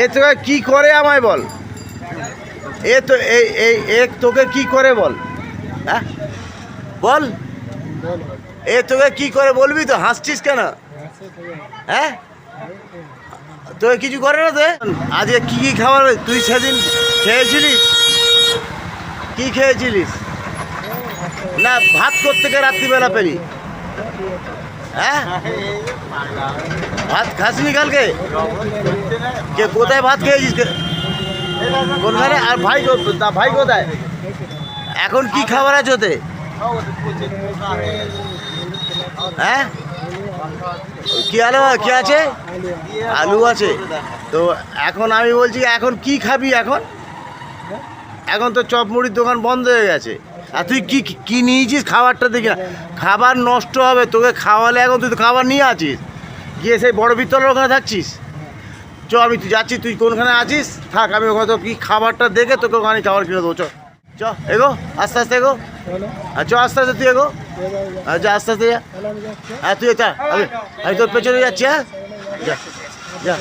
এ তোকে কি করে আমায় বল, এ তো এই তোকে কি করে বল, হ্যাঁ বল, এ তোকে কি করে বলবি তো, হাসছিস কেন? হ্যাঁ তোকে কিছু করে না তো? আজকে কি কি খাবার তুই সেদিন খেয়েছিলিস? কি খেয়েছিলিস? না ভাত কোত্থেকে রাত্রিবেলা পেলি? হ্যাঁ ভাত খাসনি কালকে? কে কোথায় ভাত খেয়েছিস? কোনখানে? আর ভাই ভাই কোথায়? এখন কি খাবার আছে ওতে? হ্যাঁ কি আলু কি আছে? আলু আছে। তো এখন আমি বলছি এখন কি খাবি? এখন তো চপ মুড়ির দোকান বন্ধ হয়ে গেছে। আর তুই কি কি নিয়েছিস? খাবারটা দেখি না, খাবার নষ্ট হবে তোকে খাওয়ালে। এখন তুই তো খাবার নিয়ে আছিস, গিয়ে সেই বড় বিদ্যালয়ের ওখানে থাকছিস। চ আমি তুই যাচ্ছি, তুই কোনখানে আছিস থাক, আমি ওখানে তো কি খাবারটা দেখে তোকে ওখানে খাবার কিনে দেবো। চ এগো আস্তে আস্তে এগো। হ্যাঁ চ আস্তে আস্তে তুই এগো। হ্যাঁ যা আস্তে আস্তে যা। হ্যাঁ তুই যা, আমি তোর পেছনে যাচ্ছি। হ্যাঁ যা যা।